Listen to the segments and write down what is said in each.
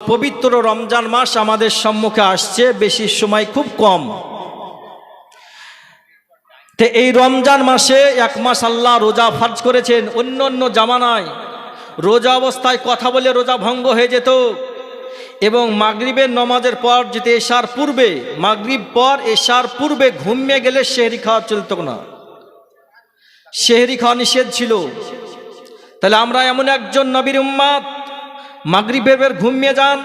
পবিত্র রমজান মাস আমাদের সম্মুখে আসছে, বেশি সময় খুব কম। তো এই রমজান মাসে এক মাস আল্লাহ রোজা ফরজ করেছেন। অন্য অন্য জামানায় রোজা অবস্থায় কথা বলে রোজা ভঙ্গ হয়ে যেত, এবং মাগরিবের নমাজের পর যেতে এশার পূর্বে, মাগরিব পর এশার পূর্বে ঘুমিয়ে গেলে সেহরি খাওয়া চলত না, সেহরি খাওয়া নিষেধ ছিল। তাহলে আমরা এমন একজন নবীর উম্মত, মাগরিবের ঘুমিয়ে যান,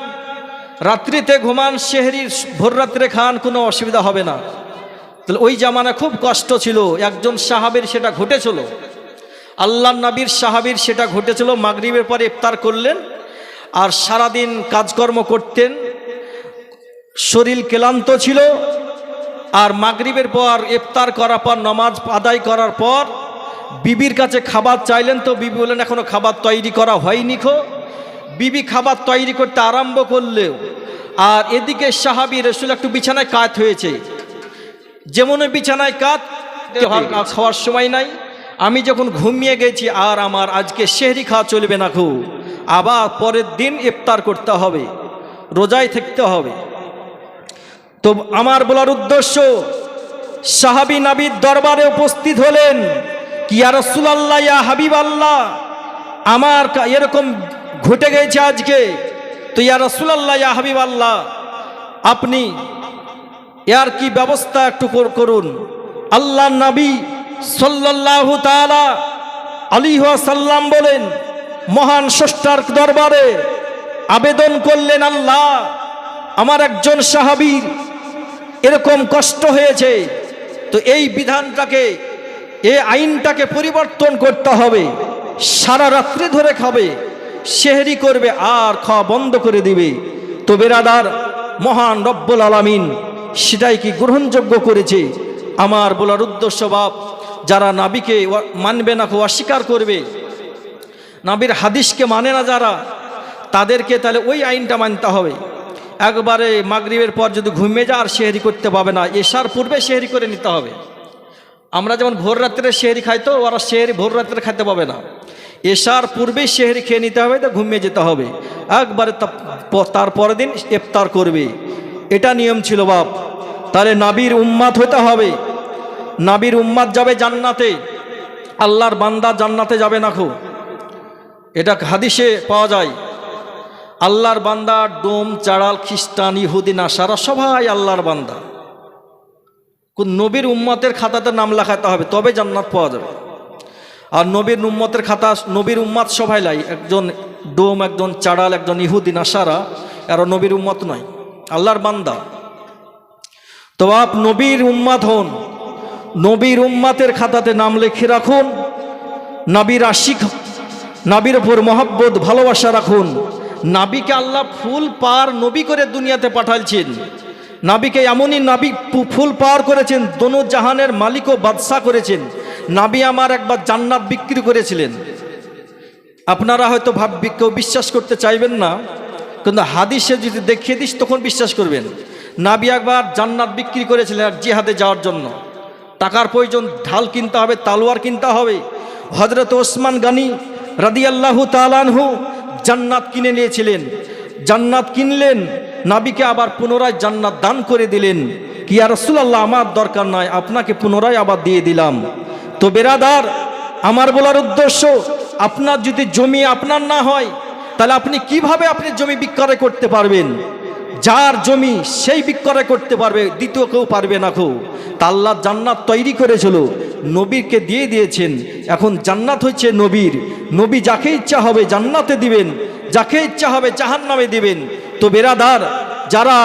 রাত্রিতে ঘুমান, সেহরির ভোর রাত্রে খান, কোনো অসুবিধা হবে না। তাহলে ওই জামানা খুব কষ্ট ছিল। একজন সাহাবীর সেটা ঘটেছিল, আল্লাহ নবীর সাহাবীর সেটা ঘটেছিল। মাগরিবের পরে ইফতার করলেন আর সারাদিন কাজকর্ম করতেন, শরীর ক্লান্ত ছিল, আর মাগরিবের পর ইফতার করার পর নামাজ আদায় করার পর বিবির কাছে খাবার চাইলেন। তো বিবি বললেন এখনো খাবার তৈরি করা হয়নি খো। বিবি খাবার তৈরি করতে আরম্ভ করলেও, আর এদিকে সাহাবী রাসূল একটু বিছানায় কাত হয়েছে। যেমন বিছানায় কাত, খাওয়ার সময় নাই, আমি যখন ঘুমিয়ে গেছি, আর আমার আজকে সেহরি খাওয়া চলবে না খো, আবার পরের দিন ইফতার করতে হবে, রোজায় থাকতে হবে। তো আমার বলার উদ্দেশ্য, সাহাবী নবীর দরবারে উপস্থিত হলেন, কি ইয়া রাসূলুল্লাহ, ইয়া হাবিবাল্লাহ, আমার এরকম ঘটে গেছে আজকে। তো ইয়া রাসূলুল্লাহ, ইয়া হাবিবাল্লাহ, আপনি এর কি ব্যবস্থা একটু করুন। আল্লাহ নবী সাল্লাল্লাহু তাআলা আলাইহি ওয়াসাল্লাম বলেন, মহান স্রষ্টার দরবারে আবেদন করলেন, আল্লাহ, আমার একজন সাহাবীর এরকম কষ্ট হয়েছে, তো এই বিধানটাকে, এই আইনটাকে পরিবর্তন করতে হবে। সারা রাত্রি ধরে খাবে, সেহরি করবে, আর খাওয়া বন্ধ করে দিবে। তো বেরাদার, মহান রব্বুল আলামিন সেটাই কি গ্রহণযোগ্য করেছে? আমার বলার উদ্দেশ্য, বাপ, যারা নবীকে মানবে না, অস্বীকার করবে, নবীর হাদিসকে মানে না যারা, তাদেরকে তাহলে ওই আইনটা মানতে হবে। একবারে মাগরিবের পর যদি ঘুমিয়ে যায় আর সেহরি করতে পাবে না, এশার পূর্বে সেহরি করে নিতে হবে। আমরা যেমন ভোর রাত্রে সেহরি খাই, তো ওরা সেহরি ভোর রাত্রে খাইতে পাবে না, এশার পূর্বেই সেহরি খেয়ে নিতে হবে, তো ঘুমিয়ে যেতে হবে। একবারে তার পরের দিন ইফতার করবে, এটা নিয়ম ছিল বাপ। তাহলে নবীর উম্মত হতে হবে। নবীর উম্মত যাবে জান্নাতে, আল্লাহর বান্দা জান্নাতে যাবে না খো, এটা হাদিসে পাওয়া যায়। আল্লাহর বান্দা ডোম, চাড়াল, খ্রিস্টান, ইহুদি, নাসারা সবাই আল্লাহর বান্দা। কোন নবীর উম্মতের খাতাতে নাম লেখাতে হবে, তবে জান্নাত পাওয়া যাবে। আর নবীর উম্মতের খাতা, নবীর উম্মত সবাই লাই, একজন ডোম, একজন চাড়াল, একজন ইহুদি, নাসারা, এরা নবীর উম্মত নয়, আল্লাহর বান্দা। তো আপ নবীর উম্মত হন, নবীর উম্মতের খাতাতে নাম লিখে রাখুন, নবীর আশিক, নবীর ওপর মহব্বত, ভালোবাসা রাখুন। নবীকে আল্লাহ ফুল পার নবী করে দুনিয়াতে পাঠালছেন। নবীকে এমনই নবী ফুল পার করেছেন, দোনো জাহানের মালিক ও বাদশা করেছেন। নবী আমার একবার জান্নাত বিক্রি করেছিলেন। আপনারা হয়তো কেউ বিশ্বাস করতে চাইবেন না, কিন্তু হাদিসে যদি দেখিয়ে দিস তখন বিশ্বাস করবেন। নবী একবার জান্নাত বিক্রি করেছিলেন এক জিহাদে যাওয়ার জন্য। টাকার প্রয়োজন, ঢাল কিনতে হবে, তালোয়ার কিনতে হবে। হযরত ওসমান গনি রাদিয়াল্লাহু তাআলা আনহু জান্নাত কিনে নিয়েছিলেন। জান্নাত কিনলেন, নবীকে আবার পুনরায় জান্নাত দান করে দিলেন। কি ইয়া রাসূলুল্লাহ, আমার দরকার নাই, আপনাকে পুনরায় আবার দিয়ে দিলাম। তো বেরাদার, আমার বলার উদ্দেশ্য, আপনার যদি জমি আপনার না হয়, তাহলে আপনি কিভাবে আপনি জমি বিক্রয় করতে পারবেন? যার জমি সেই বিক্রয় করতে পারবে, দ্বিতীয় কেউ পারবে না খো। তা আল্লাহ জান্নাত তৈরি করেছিল, নবীকে দিয়ে দিয়েছেন। এখন জান্নাত হচ্ছে নবীর। নবী যাকে ইচ্ছা হবে জান্নাতে দিবেন, যাকে ইচ্ছা হবে জাহান্নামে দিবেন। তো বেরাদার, যারা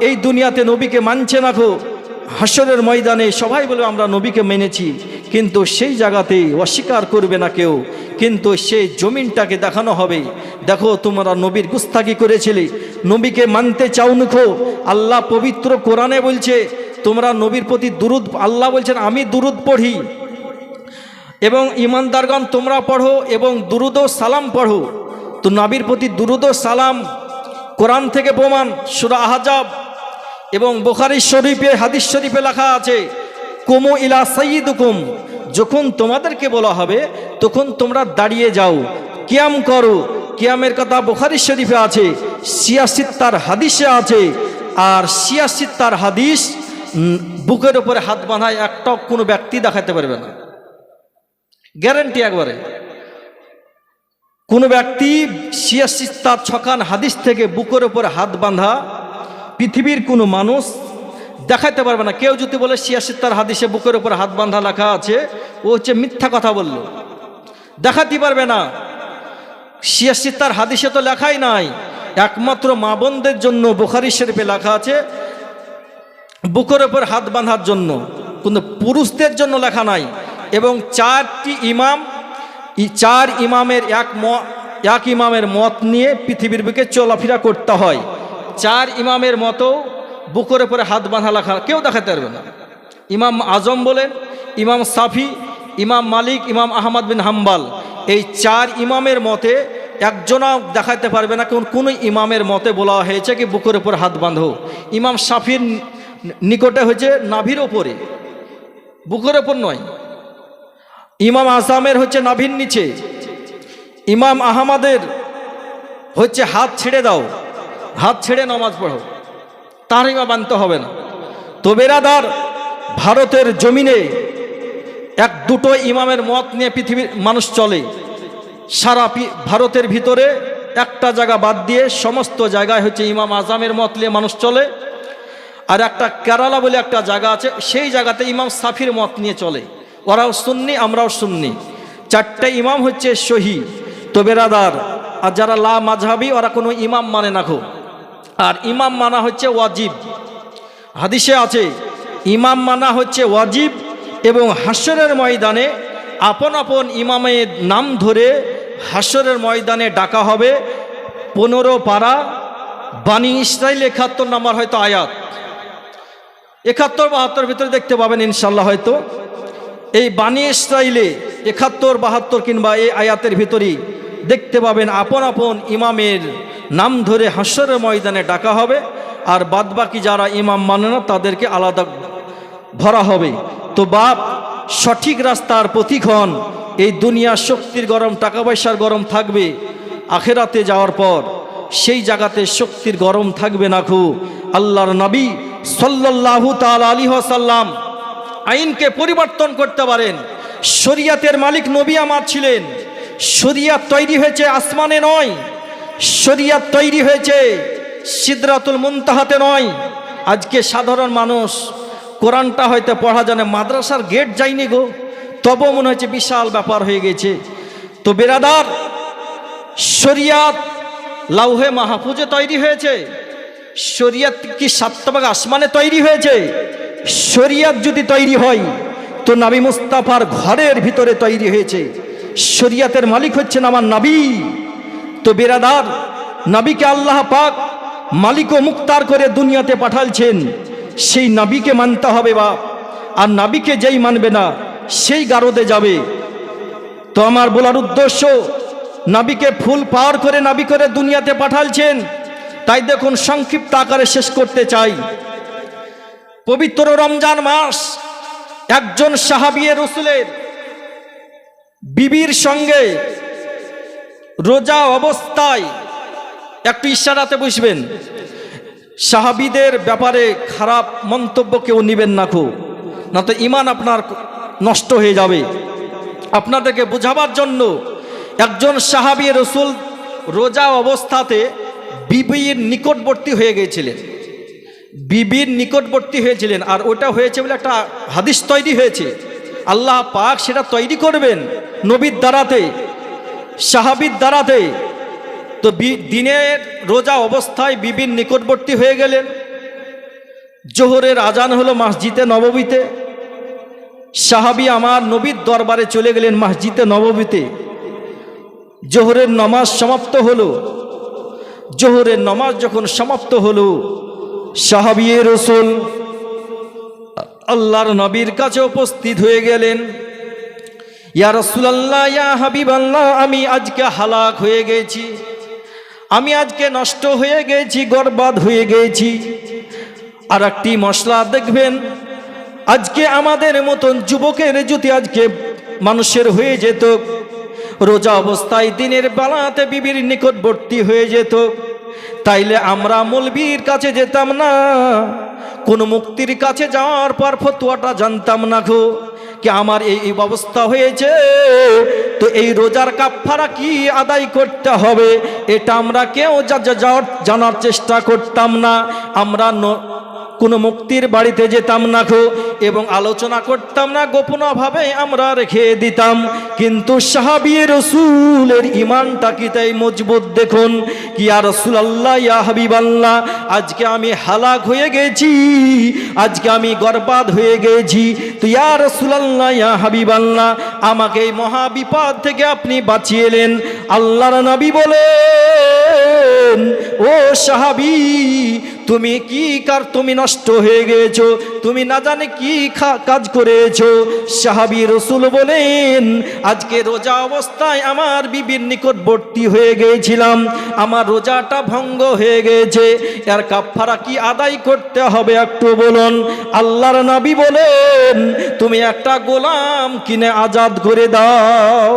এই দুনিয়াতে নবীকে মানছে না খো, হাসরের ময়দানে সবাই বলবে আমরা নবীকে মেনেছি, কিন্তু সেই জায়গাতেই অস্বীকার করবে না কেউ। কিন্তু সেই জমিনটাকে দেখানো হবে, দেখো তোমরা নবীর গুস্তাখি করেছিলে, নবীকে মানতে চাও নিখো। আল্লাহ পবিত্র কোরআনে বলছে তোমরা নবীর প্রতি দুরুদ, আল্লাহ বলছেন আমি দুরুদ পড়ি, এবং ইমানদারগণ তোমরা পড়ো এবং দুরুদ ও সালাম পড়ো। তো নবীর প্রতি দুরুদ ও সালাম কোরআন থেকে প্রমাণ। সূরা আহজাব এবং বুখারী শরীফে, হাদিস শরীফে লেখা আছে, কুমু ইলা সাইয়্যিদিকুম, যখন তোমাদেরকে বলা হবে তখন তোমরা দাঁড়িয়ে যাও, কিয়াম করো, কিয়ামের কথা বুখারী শরীফে আছে, সিয়াসিত্তার হাদিসে আছে। আর সিয়াসিত্তার হাদিস বুকের উপরে হাত বাঁধায় একটা কোনো ব্যক্তি দেখাতে পারবে না, গ্যারান্টি একবারে। কোনো ব্যক্তি সিয়াসিত্তার ছখান হাদিস থেকে বুকের উপরে হাত বাঁধা পৃথিবীর কোনো মানুষ দেখাতে পারবে না। কেউ যদি বলে সিয়াসিত্তার হাদিসে বুকের উপরে হাত বাঁধা লেখা আছে, ও হচ্ছে মিথ্যা কথা বলল, দেখাতে পারবে না। সিয়াসিত্তার হাদিসে তো লেখাই নাই, একমাত্র মা বোনদের জন্য বুখারী শরীফে লেখা আছে বুকের উপর হাত বাঁধার জন্য, কিন্তু পুরুষদের জন্য লেখা নাই। এবং চার ইমামের এক ইমামের মত নিয়ে পৃথিবীর বুকে চলাফেরা করতে হয়। চার ইমামের মতো বুকের উপরে হাত বাঁধা লেখা কেউ দেখাতে পারবে না। ইমাম আজম বলেন, ইমাম সাফি, ইমাম মালিক, ইমাম আহমদ বিন হাম্বাল, এই চার ইমামের মতে একজনও দেখাতে পারবে না কোন ইমামের মতে বলা হয়েছে কি বুকের উপর হাত বাঁধো। ইমাম সাফির নিকটে হচ্ছে নাভির ওপরে, বুকের ওপর নয়। ইমাম আসামের হচ্ছে নাভির নিচে। ইমাম আহমদের হচ্ছে হাত ছেড়ে দাও, হাত ছেড়ে নামাজ পড়ো, তার ইমা বানতে হবে না। তো বেরাদার, ভারতের জমিনে এক দুটো ইমামের মত নিয়ে পৃথিবীর মানুষ চলে। সারা ভারতের ভিতরে একটা জায়গা বাদ দিয়ে সমস্ত জায়গায় হচ্ছে ইমাম আজমের মত নিয়ে মানুষ চলে। আর একটা কেরালা বলে একটা জায়গা আছে, সেই জায়গাতে ইমাম সাফির মত নিয়ে চলে। ওরাও সুন্নি, আমরাও সুন্নি, চারটে ইমাম হচ্ছে সহি। তো বেরাদার, আর যারা লা মাযহাবি ওরা কোনো ইমাম মানে না খো। আর ইমাম মানা হচ্ছে ওয়াজিব, হাদিসে আছে ইমাম মানা হচ্ছে ওয়াজিব। এবং হাসরের ময়দানে আপন আপন ইমামের নাম ধরে হাসরের ময়দানে ডাকা হবে। 15 পারা বানী ইসরাইল 71 নম্বর হয়তো আয়াত, 71-72 ভিতরে দেখতে পাবেন ইনশাল্লাহ। হয়তো এই বানী ইসরাইলে 71-72 কিংবা এই আয়াতের ভিতরেই দেখতে পাবেন আপন আপন ইমামের নাম ধরে হাসরের ময়দানে ডাকা হবে। আর বাদবাকি যারা ইমাম মানে না তাদেরকে আলাদা ধরা হবে। তো বাপ, সঠিক রাস্তার পথিকন। এই দুনিয়া শক্তির গরম, টাকা পয়সার গরম থাকবে, আখেরাতে যাওয়ার পর সেই জায়গাতে শক্তির গরম থাকবে না খু। আল্লাহর নবী সাল্লাল্লাহু তাআলা আলাইহি ওয়াসাল্লাম আইনকে পরিবর্তন করতে পারেন। শরিয়াতের মালিক নবী আমার ছিলেন। শরিয়াত তৈরি হয়েছে আসমানে নয়, শরিয়াত তৈরি হয়েছে সিদরাতুল মুনতাহাতে নয়। আজকে সাধারণ মানুষ কোরআনটা হয়তো পড়া জানে, মাদ্রাসার গেট যায়নি গো, তবু মনে হচ্ছে বিশাল ব্যাপার হয়ে গেছে। তো বেরাদার, শরিয়াত লাউহে মাহফুজে তৈরি হয়েছে। শরিয়াত কি 7 ভাগ আসমানে তৈরি হয়েছে? শরিয়াত যদি তৈরি হয় তো নবী মুস্তাফার ঘরের ভিতরে তৈরি হয়েছে। শরিয়াতের মালিক হচ্ছেন আমার নবী। তো বেরাদার, নবীকে আল্লাহ পাক মালিক ও মুক্তার করে দুনিয়াতে পাঠালছেন, সেই নবীকে মানতে হবে বাপ। আর নবীকে যেই মানবে না সেই গারদে যাবে। তো আমার বলার উদ্দেশ্য, নবীকে ফুল পাওয়ার করে নবী করে দুনিয়াতে পাঠালছেন। তাই দেখুন, সংক্ষিপ্ত আকারে শেষ করতে চাই। পবিত্র রমজান মাস, একজন সাহাবিয়ে রাসূলের বিবির সঙ্গে রোজা অবস্থায়, একটু ইশারাতে বুঝবেন, সাহাবীদের ব্যাপারে খারাপ মন্তব্য কেউ নেবেন না খো, না তো ঈমান আপনার নষ্ট হয়ে যাবে। আপনাদেরকে বোঝাবার জন্য, একজন সাহাবী রাসূল রোজা অবস্থাতে বিবির নিকটবর্তী হয়ে গিয়েছিলেন, বিবির নিকটবর্তী হয়েছিলেন। আর ওটা হয়েছে বলে একটা হাদিস তৈরি হয়েছে। আল্লাহ পাক সেটা তৈরি করবেন নবীর দ্বারাতে, সাহাবীর দ্বারাতে। তো দিনের রোজা অবস্থায় বিবির নিকটবর্তী হয়ে গেলেন। জোহরের আজান হলো মসজিদে নববীতে। সাহাবী আমার নবীর দরবারে চলে গেলেন মসজিদে নববীতে। জোহরের নামাজ সমাপ্ত হলো। জোহরের নামাজ যখন সমাপ্ত হলো, সাহাবী রাসূল আল্লাহর নবীর কাছে উপস্থিত হয়ে গেলেন। ইয়া রাসূলুল্লাহ, ইয়া হাবিবাল্লাহ, আমি আজকে হালাক হয়ে গেছি, আমি আজকে নষ্ট হয়ে গেছি, বরবাদ হয়ে গেছি। আর একটি মশলা দেখবেন, আজকে আমাদের মতন যুবকের যদি আজকে মানুষের হয়ে যেত, রোজা অবস্থায় দিনের বেলাতে বিবির নিকটবর্তী হয়ে যেত, তাইলে আমরা মৌলবীর কাছে যেতাম না, কোন মুক্তির কাছে যাওয়ার পর ফতোয়াটা জানতাম না গো কি আমার এই অবস্থা হয়েছে, তো এই রোজার কাফারা কি আদায় করতে হবে এটা আমরা কেউ জানার চেষ্টা করতাম না। আমরা কোনো মুক্তির বাড়িতে যেতাম না গো এবং আলোচনা করতাম না, গোপনভাবে আমরা রেখে দিতাম। কিন্তু সাহাবী রাসূলের ঈমানটা কি তাই মজবুত দেখুন কি ইয়া রাসূলুল্লাহ ইয়া হাবিবাল্লাহ, আজকে আমি হালাক হয়ে গেছি, আজকে আমি বরবাদ হয়ে গেছি, তো ইয়া রাসূলুল্লাহ ইয়া হাবিবাল্লাহ আমাকে এই মহা বিপদ থেকে আপনি বাঁচিয়েলেন। আল্লাহর নবী বলেন, ও সাহাবী তুমি কি তুমি নষ্ট হয়ে গেছো, তুমি না জানে কি কাজ করেছো। সাহাবী রাসূল বলেন, আজকে রোজা অবস্থায় আমার বিবির নিকটবর্তী হয়ে গিয়েছিলাম, আমার রোজাটা ভঙ্গ হয়ে গেছে, এর কাফারা কি আদায় করতে হবে একটু বলুন। আল্লাহর নবী বলেন, তুমি একটা গোলাম কিনে আজাদ করে দাও।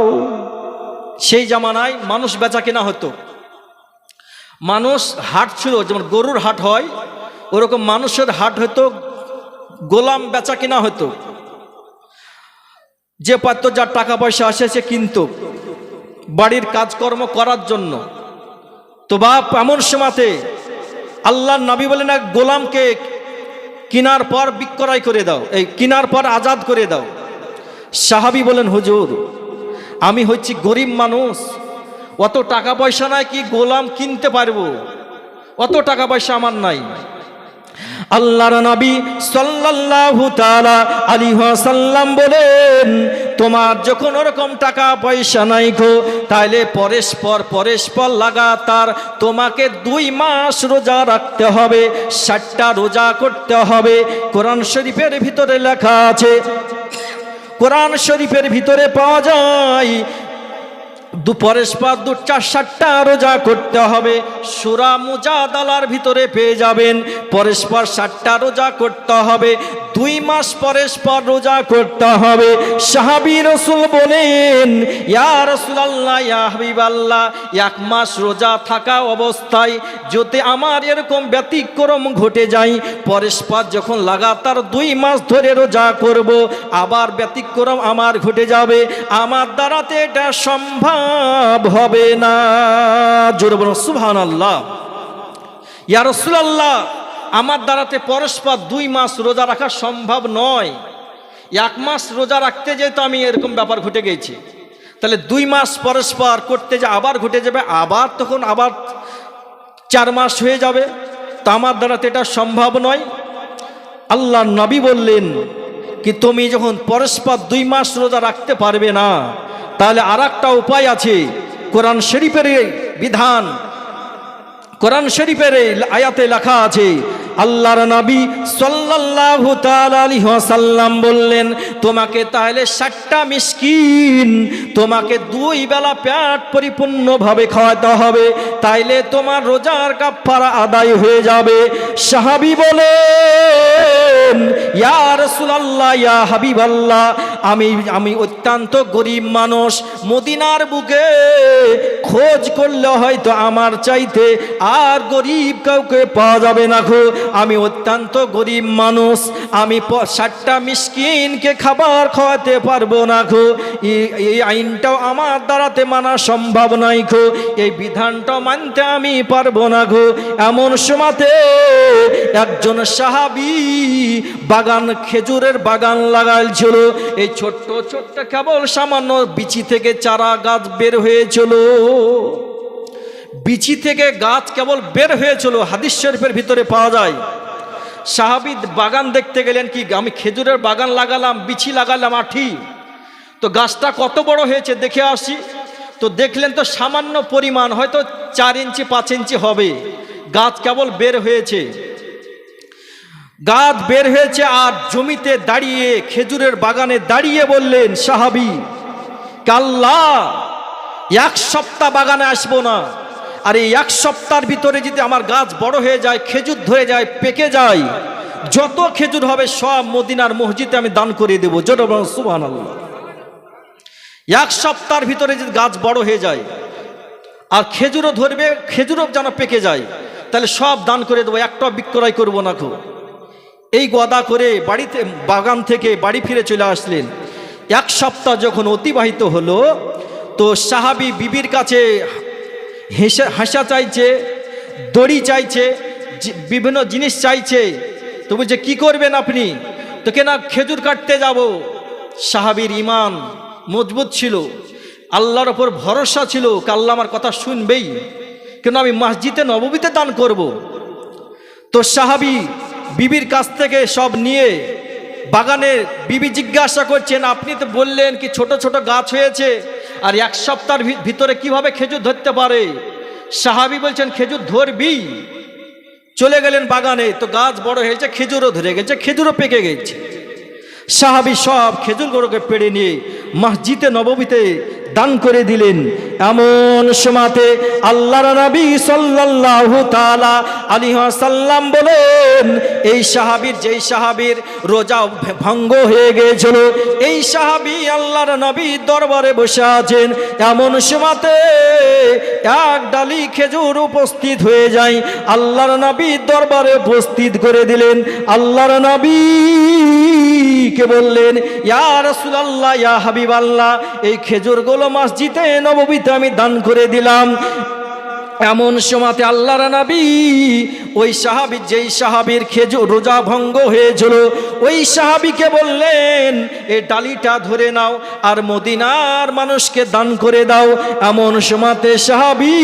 সেই জামানায় মানুষ বেচা কেনা হতো, মানুষ হাট ছিল, যেমন গরুর হাট হয় ওরকম মানুষের হাট হতো, গোলাম বেচা কিনা হতো। যে পারত, যার টাকা পয়সা আসে সে কিনতো বাড়ির কাজকর্ম করার জন্য। তো বাপ এমন সময়তে আল্লাহর নবী বলেন, এক গোলামকে কিনার পর বিক্রয় করে দাও, এই কিনার পর আজাদ করে দাও। সাহাবী বলেন, হুজুর আমি হচ্ছি গরিব মানুষ, অত টাকা পয়সা নাই কি গোলাম কিনতে পারবো, অত টাকা পয়সা আমার নাই। আল্লাহর নবী সাল্লাল্লাহু তাআলা আলাইহি ওয়াসাল্লাম বলেন, তোমার যখন ওরকম টাকা পয়সা নাই গো, তাহলে পরস্পর লাগাতার তোমাকে 2 মাস রোজা রাখতে হবে, 60টা রোজা করতে হবে। কোরআন শরীফের ভিতরে লেখা আছে, কোরআন শরীফের ভিতরে পাওয়া যায় পরস্পর 60টা রোজা করতে হবে। সূরা মুজাদালার ভিতরে পেয়ে যাবেন, পরস্পর 60টা রোজা করতে হবে, 2 মাস পরস্পর রোজা করতে হবে। সাহাবী রাসূল বলেন, ইয়া রাসূলুল্লাহ ইয়া হাবিবাল্লাহ, 1 মাস রোজা থাকা অবস্থায় যদি আমার এরকম ব্যতিক্রম ঘটে যায়, পরস্পর যখন লাগাতার 2 মাস ধরে রোজা করব, আবার ব্যতিক্রম আমার ঘটে যাবে, আমার দ্বারাতে এটা সম্ভব হবে না। জোরে বলুন সুবহানাল্লাহ। ইয়া রাসূলুল্লাহ আমার দ্বারাতে পরস্পর 2 মাস রোজা রাখা সম্ভব নয়, 1 মাস রোজা রাখতে যেয়ে তো আমি এরকম ব্যাপার ঘটে গেছি, তাহলে 2 মাস পরস্পর করতে যে আবার ঘটে যাবে, আবার তখন আবার 4 মাস হয়ে যাবে, তো আমার দ্বারাতে এটা সম্ভব নয়। আল্লাহর নবী বললেন কি তুমি যখন পরস্পর 2 মাস রোজা রাখতে পারবে না, তাহলে আরেকটা উপায় আছে। কোরআন শরীফের বিধান, কোরআন শরীফের আয়াতে লেখা আছে, আল্লাহর নবী সাল্লাল্লাহু তাআলা আলাইহি ওয়াসাল্লাম বললেন, তোমাকে তাহলে 60টা মিসকিন তোমাকে 2 বেলা পেট পরিপূর্ণভাবে খাওয়াতে হবে, তাইলে তোমার রোজার কাফারা আদায় হয়ে যাবে। সাহাবী বলেন, ইয়া রাসূলুল্লাহ ইয়া হাবিবাল্লাহ, আমি অত্যন্ত গরিব মানুষ, মদিনার বুকে খোঁজ করলে হয়তো আমার চাইতে আর গরিব কাউকে পাওয়া যাবে না গো, আমি অত্যন্ত গরিব মানুষ, আমি 60টা মিসকিনকে খাবার খাওয়াতে পারবো না গো, এই আইনটাও আমার দ্বারাতে মানা সম্ভব নয় গো, এই বিধানটাও মানতে আমি পারবো না গো। এমন সময়তে একজন সাহাবী খেজুরের বাগান লাগাইছিল, এই ছোট্ট ছোট্ট কেবল সামান্য বিচি থেকে চারা গাছ বের হয়েছিল, বিচি থেকে গাছ কেবল বের হয়েছিল, হাদিস শরীফের ভিতরে পাওয়া যায়। সাহাবী বাগান দেখতে গেলেন, কি আমি খেজুরের বাগান লাগালাম, বিচি লাগালাম আঠি, তো গাছটা কত বড় হয়েছে দেখে আসি। তো দেখলেন তো সামান্য পরিমাণ, হয়তো 4 ইঞ্চি 5 ইঞ্চি হবে, গাছ কেবল বের হয়েছে, গাছ বের হয়েছে। আর জমিতে দাঁড়িয়ে, খেজুরের বাগানে দাঁড়িয়ে বললেন সাহাবী, আল্লাহ 1 সপ্তাহ বাগানে আসবো না, আর এই 1 সপ্তাহের ভিতরে যদি আমার গাছ বড় হয়ে যায়, খেজুর ধরে যায়, পেকে যায়, যত খেজুর হবে সব মদিনার মসজিদে আমি দান করে দেবো। জোরে বলুন সুবহানাল্লাহ। এক সপ্তাহের ভিতরে যদি গাছ বড় হয়ে যায় আর খেজুরও ধরবে, খেজুরও যেন পেকে যায়, তাহলে সব দান করে দেবো, একটাও বিক্রয় করবো না খো। এই গদা করে বাড়িতে বাগান থেকে বাড়ি ফিরে চলে আসলেন। এক সপ্তাহ যখন অতিবাহিত হলো, তো সাহাবী বিবির কাছে হাসা চাইছে, দড়ি চাইছে, বিভিন্ন জিনিস চাইছে। তো বলছে কি করবেন আপনি? তো কেনা খেজুর কাটতে যাব। সাহাবীর ঈমান মজবুত ছিল, আল্লাহর ওপর ভরসা ছিল, আল্লাহ আমার কথা শুনবেই, কেন আমি মসজিদে নববীতে দান করব। তো সাহাবী বিবির কাছ থেকে সব নিয়ে বাগানে, বিবি জিজ্ঞাসা করছেন আপনি তো বললেন কি ছোট ছোট গাছ হয়েছে, আর এক সপ্তাহের ভিতরে কিভাবে খেজুর ধরতে পারে? সাহাবী বলছেন খেজুর ধরবি। চলে গেলেন বাগানে, তো গাছ বড় হয়েছে, খেজুরও ধরে গেছে, খেজুরও পেকে গেছে। সাহাবী সব খেজুরগুলোকে পেড়ে নিয়ে মসজিদে নববীতে দান করে দিলেন। এমন সময়তে আল্লাহর নবী সাল্লাল্লাহু তাআলা আলাইহি ওয়াসাল্লাম বলেন, এই সাহাবীর, যেই সাহাবীর রোজা ভঙ্গ হয়ে গিয়েছিল, এই সাহাবী আল্লাহর নবীর দরবারে বসে আছেন। এমন সময়তে এক ডালি খেজুর উপস্থিত হয়ে যায়, আল্লাহর নবীর দরবারে উপস্থিত করে দিলেন। আল্লাহর নবী কে বললেন, ইয়া রাসূলুল্লাহ, ইয়া হাবিবাল্লাহ, এই খেজুরগুলো মসজিদে নববীতে আমি দান করে দিলাম। এমন সময়তে আল্লাহর নবী ওই সাহাবী, যেই সাহাবীর খেজুর রোজা ভঙ্গ হয়েছিল, ওই সাহাবীকে বললেন এই ডালিটা ধরে নাও আর মদিনার মানুষকে দান করে দাও। এমন সময়তে সাহাবী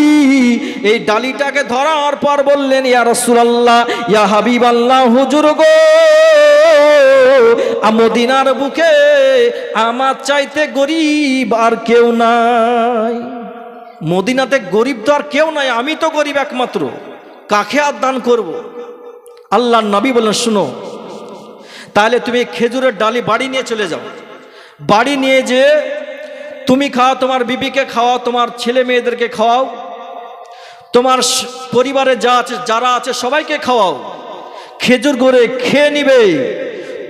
এই ডালিটাকে ধরার পর বললেন, ইয়া রাসূলুল্লাহ, ইয়া হাবিবাল্লাহ, হুজুর গো, মদিনার বুকে আমার চাইতে গরিব আর কেউ নাই। মদিনাতে গরিব তো আর কেউ নাই, আমি তো গরিব একমাত্র, কাকে আর দান করব? আল্লাহর নবী বললেন, শুনো, তাহলে তুমি খেজুরের ডালি বাড়ি নিয়ে চলে যাও। বাড়ি নিয়ে যে তুমি খাও, তোমার বিবিকে খাওয়াও, তোমার ছেলে মেয়েদেরকে খাওয়াও, তোমার পরিবারে যারা আছে সবাইকে খাওয়াও। খেজুর গড়ে খেয়ে নিবে,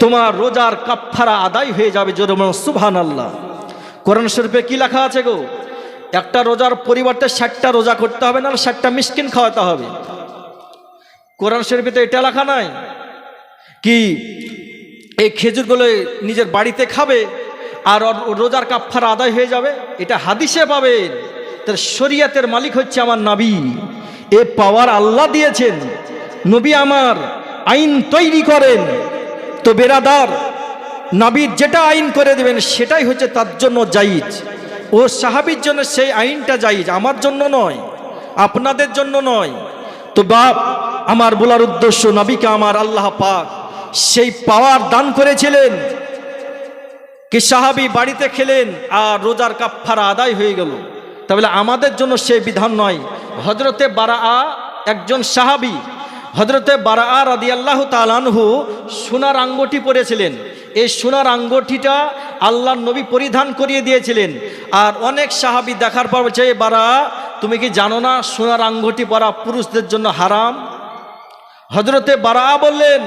তোমার রোজার কাফারা আদায় হয়ে যাবে। জোরে বলুন সুবহানাল্লাহ। কোরআন শরীফে কি লেখা আছে গো? একটা রোজার পরিবর্তে 60টা রোজা করতে হবে, না 60টা মিসকিন খাওয়াতে হবে। কোরআন শরীফে তো এটা লেখা নাই কি এই খেজুরগুলো নিজের বাড়িতে খাবে আর রোজার কাফারা আদায় হয়ে যাবে? এটা হাদিসে পাবেন। তার শরীয়তের মালিক হচ্ছে আমার নবী, এ পাওয়ার আল্লাহ দিয়েছেন। নবী আমার আইন তৈরি করেন, তো বেরাদার, নবীর যেটা আইন করে দেবেন সেটাই হচ্ছে তার জন্য জায়েজ। ও সাহাবীর জন্য সেই আইনটা জায়েজ, আমার জন্য নয়, আপনাদের জন্য নয়। তো বাপ আমার বলার উদ্দেশ্য, নবীকে আমার আল্লাহ পাক সেই পাওয়ার দান করেছিলেন কি সাহাবী বাড়িতে খেলেন আর রোজার কাফারা আদায় হয়ে গেল। তাহলে আমাদের জন্য সেই বিধান নয়। হযরতে বারাআ একজন সাহাবী, হযরতে বারাআ রাদিয়াল্লাহু তাআলা আনহু সোনার আঙ্গুঠি পরেছিলেন। এই সোনার আঙ্গুঠিটা আল্লাহর নবী পরিধান করিয়ে দিয়েছিলেন। আর অনেক সাহাবী দেখার পর বলছে, বারাআ, তুমি কি জানো না সোনার আঙ্গুঠি পরা পুরুষদের জন্য হারাম? হযরতে বারাআ বললেন,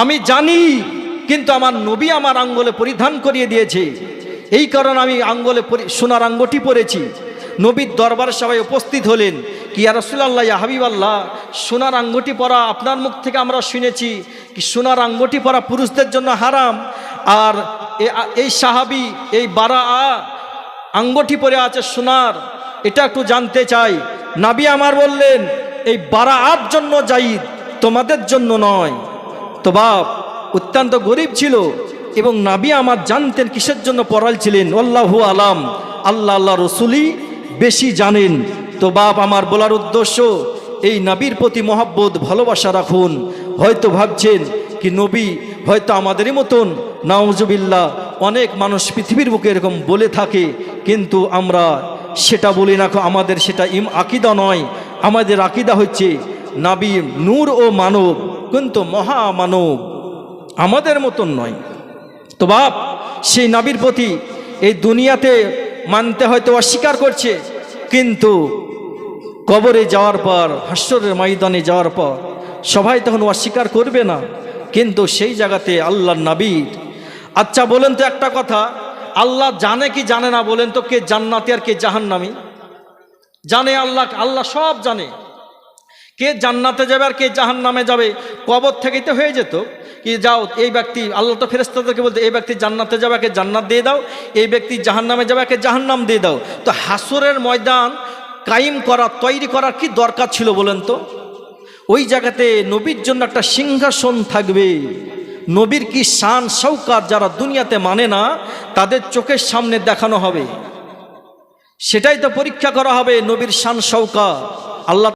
আমি জানি, কিন্তু আমার নবী আমার আঙ্গুলে পরিধান করিয়ে দিয়েছে, এই কারণে আমি আঙ্গুলে সোনার আঙ্গুঠি পরেছি। নবীর দরবারে সবাই উপস্থিত হলেন, কি ইয়া রাসূলুল্লাহ, ইয়া হাবিবাল্লাহ, সোনার আঙ্গুঠি পরা আপনার মুখ থেকে আমরা শুনেছি কি সোনার আঙ্গুঠি পরা পুরুষদের জন্য হারাম, আর এই সাহাবী এই বারাআ আঙ্গুঠি পরে আছে সোনার, এটা একটু জানতে চাই। নবী আমার বললেন, এই বারাআর জন্য জায়েজ, তোমাদের জন্য নয়। তো বাপ অত্যন্ত গরিব ছিল এবং নবী আমার জানতেন কিসের জন্য পড়াইছিলেন। আল্লাহু আলাম, আল্লাহ আল্লাহ রসুলই বেশি জানেন। তো বাপ আমার বলার উদ্দেশ্য, এই নবীর প্রতি মহব্বত ভালোবাসা রাখুন। হয়তো ভাবছেন কি নবী হয়তো আমাদেরই মতন, নাউজুবিল্লাহ, অনেক মানুষ পৃথিবীর বুকে এরকম বলে থাকে, কিন্তু আমরা সেটা বলি না, আমাদের সেটা আকীদা নয়। আমাদের আকীদা হচ্ছে নবী নূর ও মানব, কিন্তু মহামানব, আমাদের মতন নয়। তো বাপ সেই নবীর প্রতি এই দুনিয়াতে মানতে হয়তো অস্বীকার করছে, কিন্তু কবরে যাওয়ার পর, হাসরের ময়দানে যাওয়ার পর সবাই তখন অস্বীকার করবে না, কিন্তু সেই জায়গাতে আল্লাহর নবীর। আচ্ছা বলেন তো একটা কথা, আল্লাহ জানে কি জানে না বলেন তো? কে জান্নাতি আর কে জাহান্নামী জানে? আল্লাহ, আল্লাহ সব জানে। কে জান্নাতে যাবে আর কে জাহান্নামে যাবে কবর থেকেই তো হয়ে যেত কি, যাও এই ব্যক্তি, আল্লাহ তো ফেরেশতাদেরকে বলতে এই ব্যক্তি জান্নাতে যাবে একে জান্নাত দিয়ে দাও, এই ব্যক্তি জাহান্নামে যাবে একে জাহান্নাম দিয়ে দাও। তো হাসরের ময়দান কায়েম করা, তৈরি করার কি দরকার ছিল বলেন তো? ওই জায়গাতে নবীর জন্য একটা সিংহাসন থাকবে। নবীর কি শান শৌকাত যারা দুনিয়াতে মানে না তাদের চোখের সামনে দেখানো হবে, সেটাই তো পরীক্ষা করা হবে, নবীর শান শৌকাত। আল্লাহ